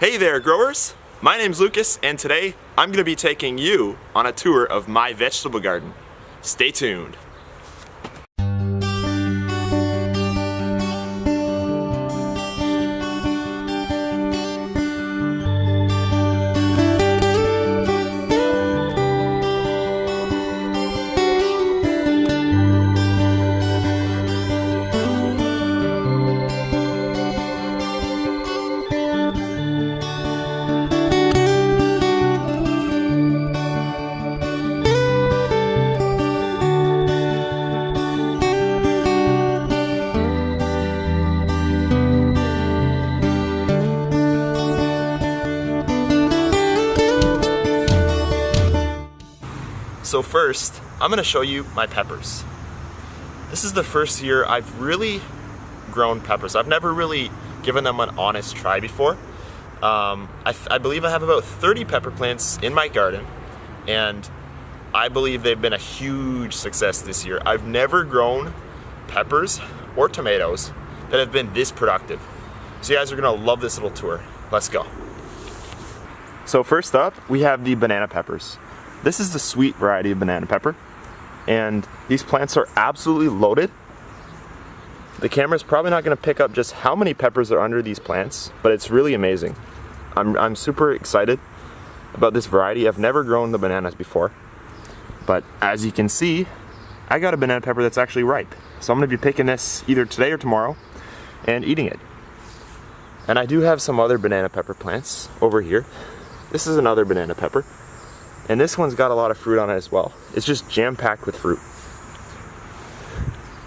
Hey there, growers! My name's Lucas, and today I'm going to be taking you on a tour of my vegetable garden. Stay tuned. So first, I'm going to show you my peppers. This is the first year I've really grown peppers. I've never really given them an honest try before. I believe I have about 30 pepper plants in my garden, and I believe they've been a huge success this year. I've never grown peppers or tomatoes that have been this productive. So you guys are going to love this little tour. Let's go. So first up, we have the banana peppers. This is the sweet variety of banana pepper, and these plants are absolutely loaded. The camera's probably not going to pick up just how many peppers are under these plants, but it's really amazing. I'm super excited about this variety. I've never grown the bananas before, but as you can see, I got a banana pepper that's actually ripe. So I'm going to be picking this either today or tomorrow and eating it. And I do have some other banana pepper plants over here. This is another banana pepper. And this one's got a lot of fruit on it as well. It's just jam-packed with fruit.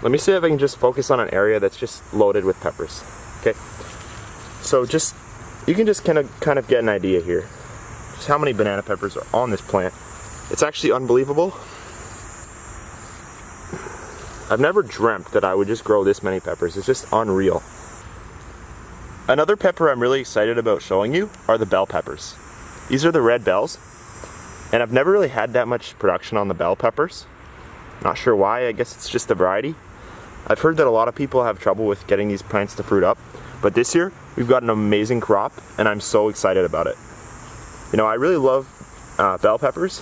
Let me see if I can just focus on an area that's just loaded with peppers. Okay. So you can just kind of get an idea here. Just how many banana peppers are on this plant. It's actually unbelievable. I've never dreamt that I would just grow this many peppers. It's just unreal. Another pepper I'm really excited about showing you are the bell peppers. These are the red bells. And I've never really had that much production on the bell peppers. Not sure why, I guess it's just the variety. I've heard that a lot of people have trouble with getting these plants to fruit up, but this year we've got an amazing crop and I'm so excited about it. You know, I really love bell peppers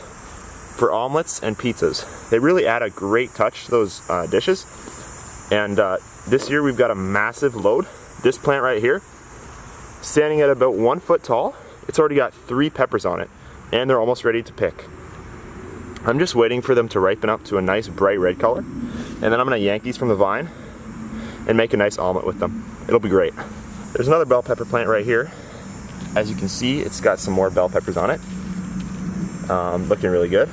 for omelets and pizzas. They really add a great touch to those dishes. And this year we've got a massive load. This plant right here, standing at about 1 foot tall, it's already got 3 peppers on it. And they're almost ready to pick. I'm just waiting for them to ripen up to a nice bright red color, and then I'm gonna yank these from the vine and make a nice omelet with them. It'll be great. There's another bell pepper plant right here. As you can see, it's got some more bell peppers on it. Looking really good.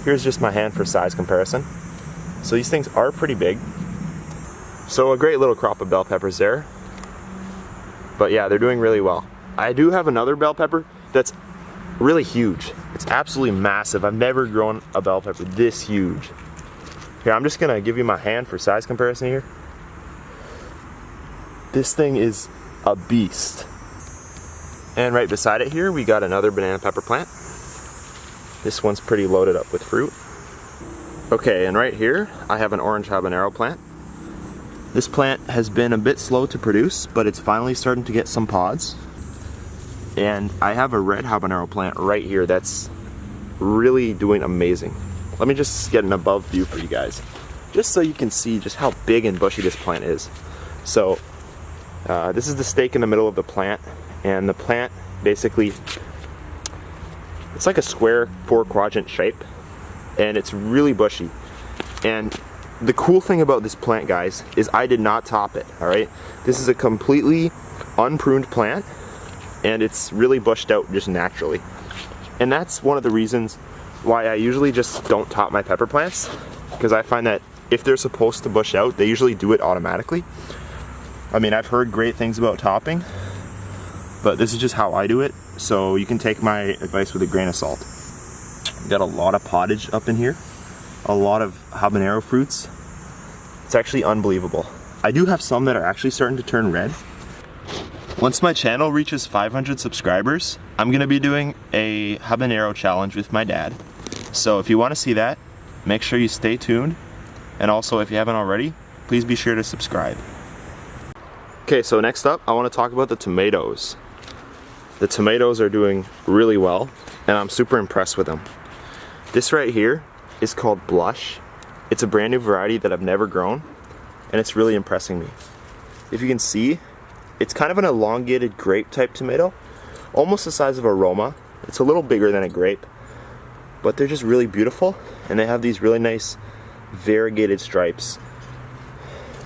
Here's just my hand for size comparison. So these things are pretty big. So a great little crop of bell peppers there. But yeah, they're doing really well. I do have another bell pepper that's really huge. It's absolutely massive. I've never grown a bell pepper this huge. Here, I'm just gonna give you my hand for size comparison here. This thing is a beast. And right beside it here, we got another banana pepper plant. This one's pretty loaded up with fruit. Okay, and right here, I have an orange habanero plant. This plant has been a bit slow to produce, but it's finally starting to get some pods. And I have a red habanero plant right here that's really doing amazing. Let me just get an above view for you guys, just so you can see just how big and bushy this plant is. So this is the stake in the middle of the plant, and the plant basically, it's like a square 4-quadrant shape, and it's really bushy. And the cool thing about this plant, guys, is I did not top it, all right? This is a completely unpruned plant, and it's really bushed out just naturally. And that's one of the reasons why I usually just don't top my pepper plants, because I find that if they're supposed to bush out, they usually do it automatically. I mean, I've heard great things about topping, but this is just how I do it, so you can take my advice with a grain of salt. Got a lot of pottage up in here, a lot of habanero fruits. It's actually unbelievable. I do have some that are actually starting to turn red. Once my channel reaches 500 subscribers, I'm going to be doing a habanero challenge with my dad. So if you want to see that, make sure you stay tuned. And also, if you haven't already, please be sure to subscribe. Okay, so next up, I want to talk about the tomatoes. The tomatoes are doing really well, and I'm super impressed with them. This right here is called Blush. It's a brand new variety that I've never grown, and it's really impressing me. If you can see, it's kind of an elongated grape type tomato, almost the size of a Roma. It's a little bigger than a grape, but they're just really beautiful, and they have these really nice variegated stripes.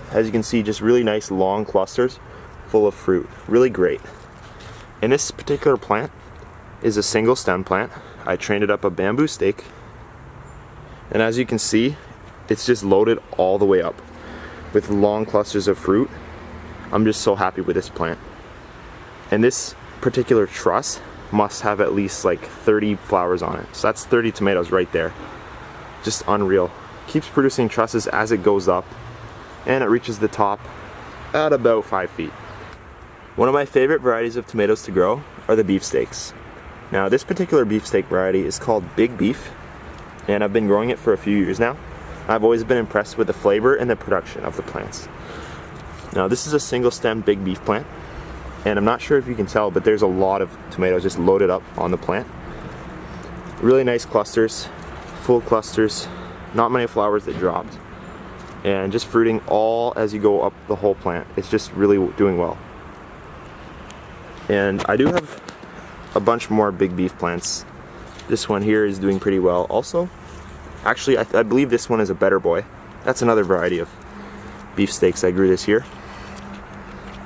As you can see, just really nice long clusters full of fruit. Really great. And this particular plant is a single stem plant. I trained it up a bamboo stake, and as you can see, it's just loaded all the way up with long clusters of fruit. I'm just so happy with this plant. And this particular truss must have at least like 30 flowers on it. So that's 30 tomatoes right there. Just unreal. Keeps producing trusses as it goes up, and it reaches the top at about 5 feet. One of my favorite varieties of tomatoes to grow are the beefsteaks. Now this particular beefsteak variety is called Big Beef, and I've been growing it for a few years now. I've always been impressed with the flavor and the production of the plants. Now this is a single stem Big Beef plant, and I'm not sure if you can tell, but there's a lot of tomatoes just loaded up on the plant. Really nice clusters, full clusters, not many flowers that dropped, and just fruiting all as you go up the whole plant. It's just really doing well. And I do have a bunch more Big Beef plants. This one here is doing pretty well also. Actually, I believe this one is a Better Boy. That's another variety of beefsteaks I grew this year.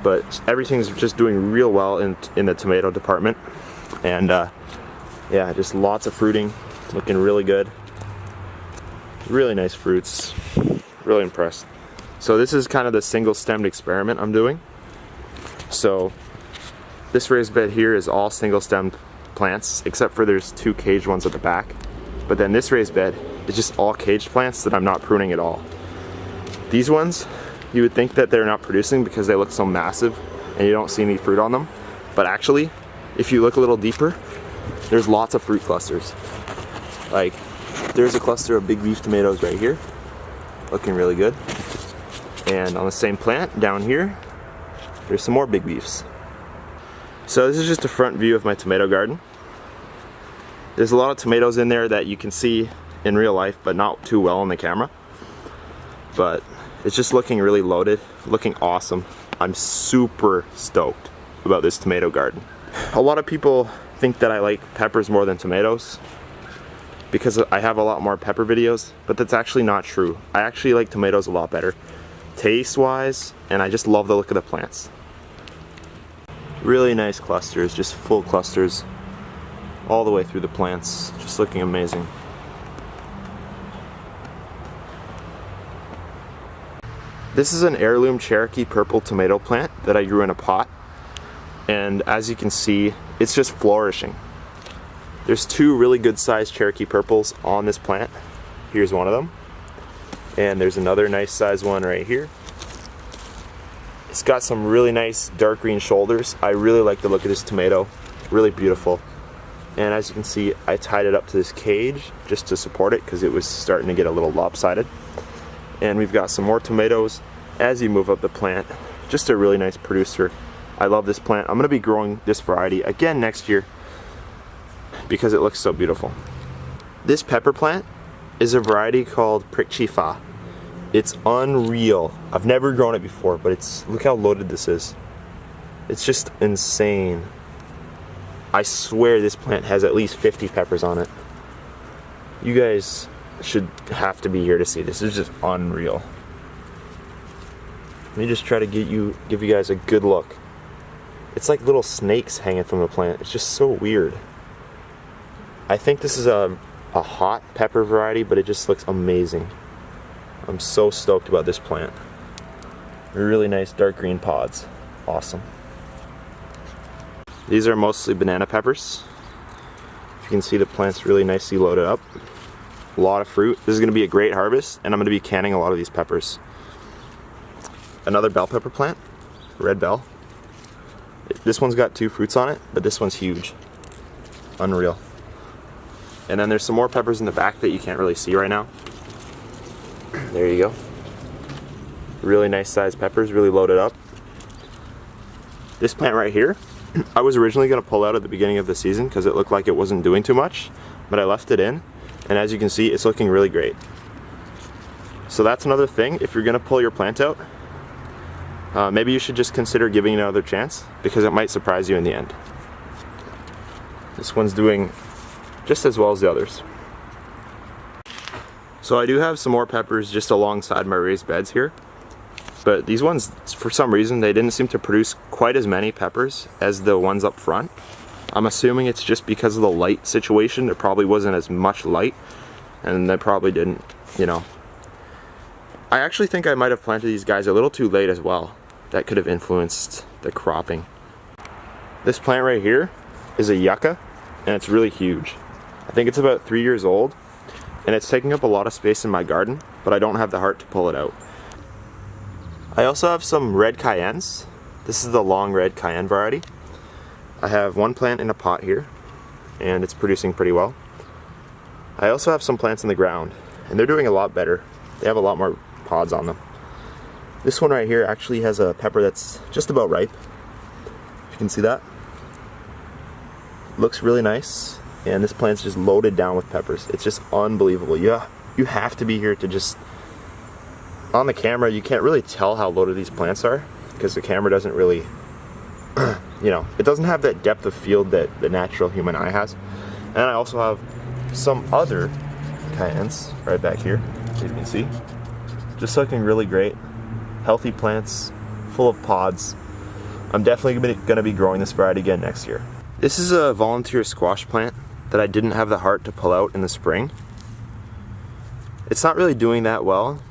But everything's just doing real well in the tomato department. And yeah, just lots of fruiting, looking really good. Really nice fruits. Really impressed. So this is kind of the single stemmed experiment I'm doing. So this raised bed here is all single stemmed plants, except for there's 2 caged ones at the back. But then this raised bed is just all caged plants that I'm not pruning at all. These ones, you would think that they're not producing because they look so massive and you don't see any fruit on them. But actually, if you look a little deeper, there's lots of fruit clusters. Like, there's a cluster of Big Beef tomatoes right here, looking really good. And on the same plant down here, there's some more Big Beefs. So this is just a front view of my tomato garden. There's a lot of tomatoes in there that you can see in real life, but not too well on the camera. But it's just looking really loaded, looking awesome. I'm super stoked about this tomato garden. A lot of people think that I like peppers more than tomatoes because I have a lot more pepper videos, but that's actually not true. I actually like tomatoes a lot better, taste-wise, and I just love the look of the plants. Really nice clusters, just full clusters all the way through the plants, just looking amazing. This is an heirloom Cherokee purple tomato plant that I grew in a pot, and as you can see, it's just flourishing. There's 2 really good sized Cherokee purples on this plant. Here's one of them, and there's another nice size one right here. It's got some really nice dark green shoulders. I really like the look of this tomato, really beautiful. And as you can see, I tied it up to this cage just to support it because it was starting to get a little lopsided. And we've got some more tomatoes as you move up the plant. Just a really nice producer. I love this plant. I'm going to be growing this variety again next year because it looks so beautiful. This pepper plant is a variety called Prickchifa. It's unreal. I've never grown it before, but look how loaded this is. It's just insane. I swear this plant has at least 50 peppers on it. You guys should have to be here to see this. It's just unreal. Let me just try to give you guys a good look. It's like little snakes hanging from the plant. It's just so weird. I think this is a hot pepper variety, but it just looks amazing. I'm so stoked about this plant. Really nice dark green pods. Awesome. These are mostly banana peppers. You can see the plant's really nicely loaded up. A lot of fruit. This is going to be a great harvest, and I'm going to be canning a lot of these peppers. Another bell pepper plant, red bell. This one's got 2 fruits on it, but this one's huge. Unreal. And then there's some more peppers in the back that you can't really see right now. There you go. Really nice sized peppers, really loaded up. This plant right here, I was originally going to pull out at the beginning of the season because it looked like it wasn't doing too much, but I left it in, and as you can see, it's looking really great. So that's another thing, if you're going to pull your plant out, maybe you should just consider giving it another chance, because it might surprise you in the end. This one's doing just as well as the others. So I do have some more peppers just alongside my raised beds here, but these ones, for some reason, they didn't seem to produce quite as many peppers as the ones up front. I'm assuming it's just because of the light situation. There probably wasn't as much light, and they probably didn't, you know. I actually think I might have planted these guys a little too late as well. That could have influenced the cropping. This plant right here is a yucca, and it's really huge. I think it's about 3 years old, and it's taking up a lot of space in my garden, but I don't have the heart to pull it out. I also have some red cayennes. This is the long red cayenne variety. I have one plant in a pot here, and it's producing pretty well. I also have some plants in the ground, and they're doing a lot better. They have a lot more pods on them. This one right here actually has a pepper that's just about ripe. If you can see that. Looks really nice, and this plant's just loaded down with peppers. It's just unbelievable. Yeah, you have to be here to just... On the camera, you can't really tell how loaded these plants are, because the camera doesn't really, you know, it doesn't have that depth of field that the natural human eye has. And I also have some other cayennes right back here, as you can see. Just looking really great. Healthy plants, full of pods. I'm definitely going to be growing this variety again next year. This is a volunteer squash plant that I didn't have the heart to pull out in the spring. It's not really doing that well,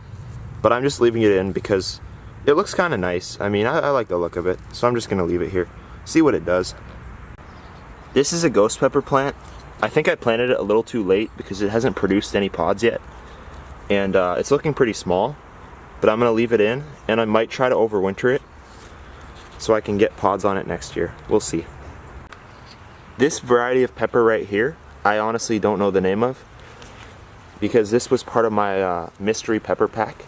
but I'm just leaving it in because it looks kind of nice. I mean, I like the look of it, so I'm just going to leave it here. See what it does. This is a ghost pepper plant. I think I planted it a little too late because it hasn't produced any pods yet. And it's looking pretty small, but I'm going to leave it in, and I might try to overwinter it so I can get pods on it next year. We'll see. This variety of pepper right here, I honestly don't know the name of, because this was part of my mystery pepper pack.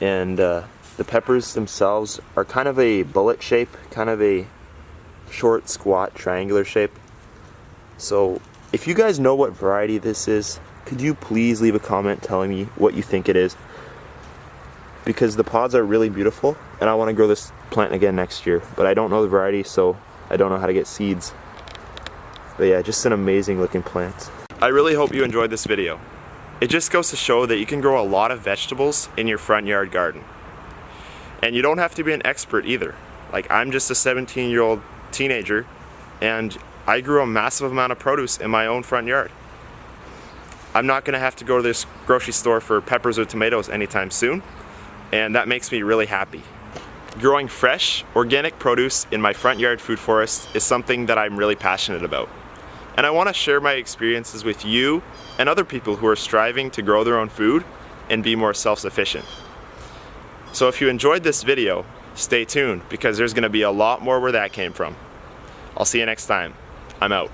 And the peppers themselves are kind of a bullet shape, kind of a short, squat, triangular shape. So if you guys know what variety this is, could you please leave a comment telling me what you think it is? Because the pods are really beautiful, and I want to grow this plant again next year. But I don't know the variety, so I don't know how to get seeds. But yeah, just an amazing looking plant. I really hope you enjoyed this video. It just goes to show that you can grow a lot of vegetables in your front yard garden. And you don't have to be an expert either. Like, I'm just a 17-year-old teenager, and I grew a massive amount of produce in my own front yard. I'm not gonna have to go to this grocery store for peppers or tomatoes anytime soon, and that makes me really happy. Growing fresh, organic produce in my front yard food forest is something that I'm really passionate about. And I want to share my experiences with you and other people who are striving to grow their own food and be more self-sufficient. So if you enjoyed this video, stay tuned, because there's going to be a lot more where that came from. I'll see you next time. I'm out.